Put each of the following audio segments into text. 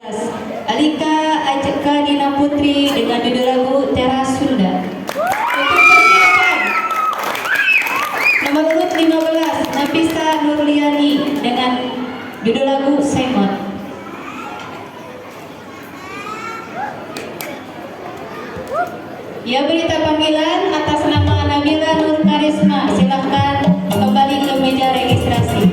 Alika Ajeka Dina Putri dengan judul lagu Teras Sunda. Untuk persiapan nomor urut 15 Nafisa Nurliani dengan judul lagu Semot. Ya, berita panggilan atas nama Nabila Nur Karisma. Silahkan kembali ke meja registrasi.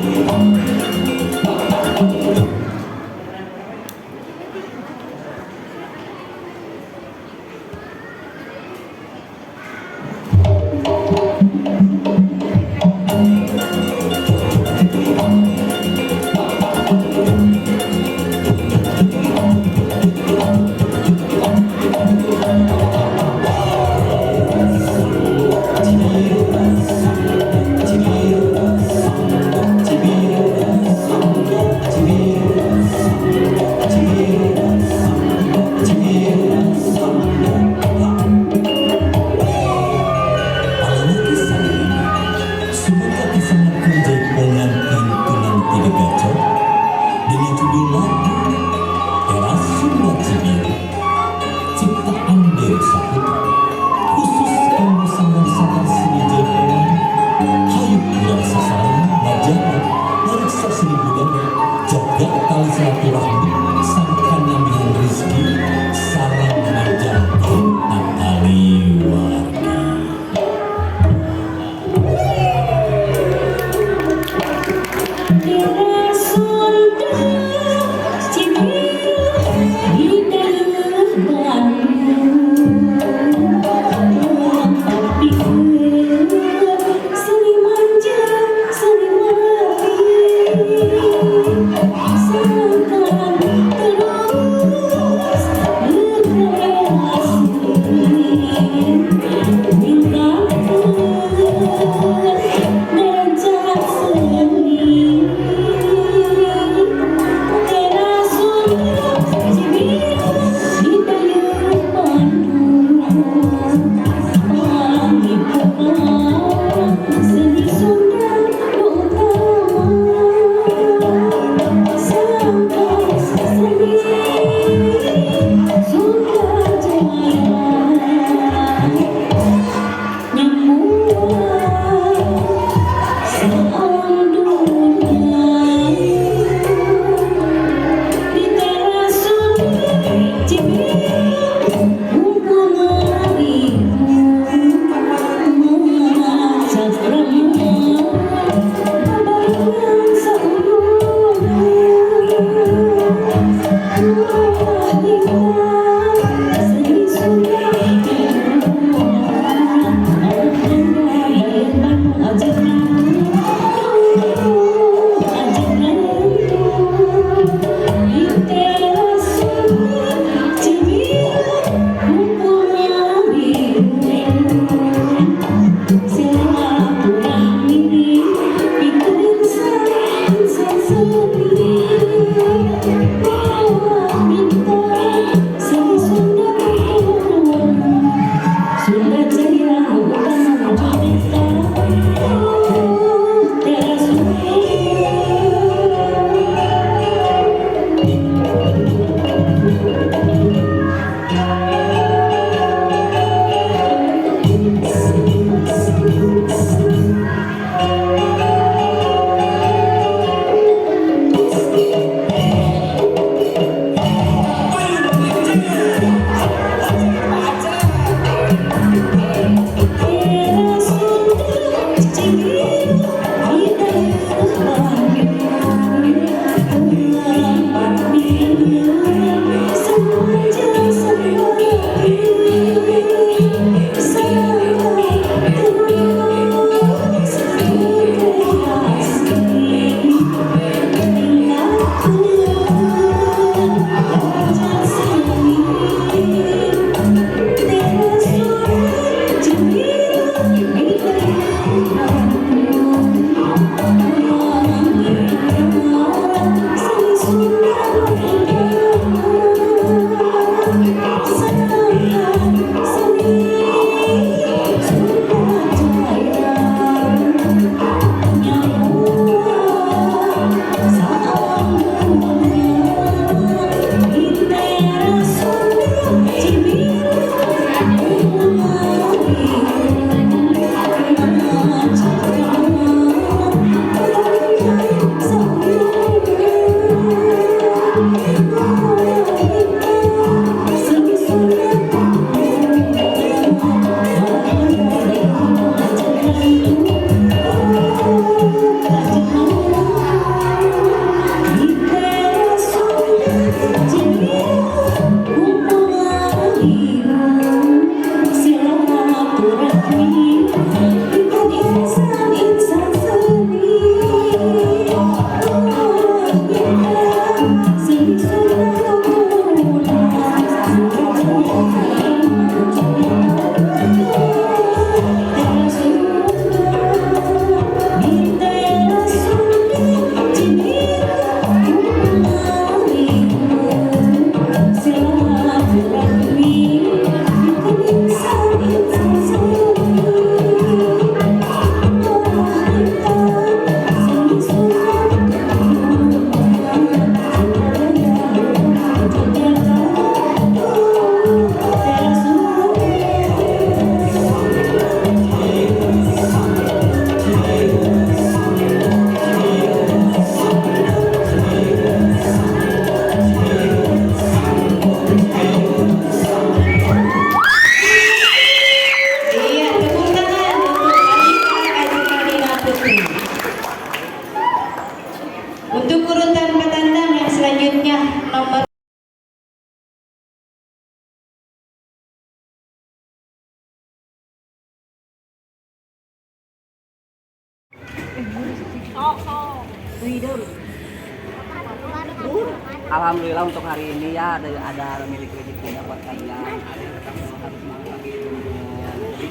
Alhamdulillah untuk hari ini ya ada milik rezekinya buat kalian. Kamu harus semangat lagi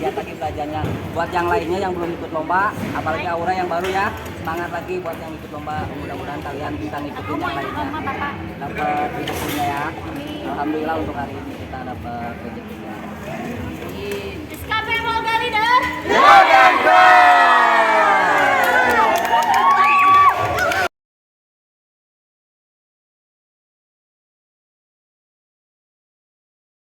giat lagi belajarnya. Buat yang lainnya yang belum ikut lomba, apalagi Aura yang baru ya, semangat lagi buat yang ikut lomba. Mudah-mudahan kalian bisa ngikutin yang lainnya, dapat rezekinya ya. Alhamdulillah untuk hari ini kita dapat rezekinya. SKP Volga Leader. Silakan.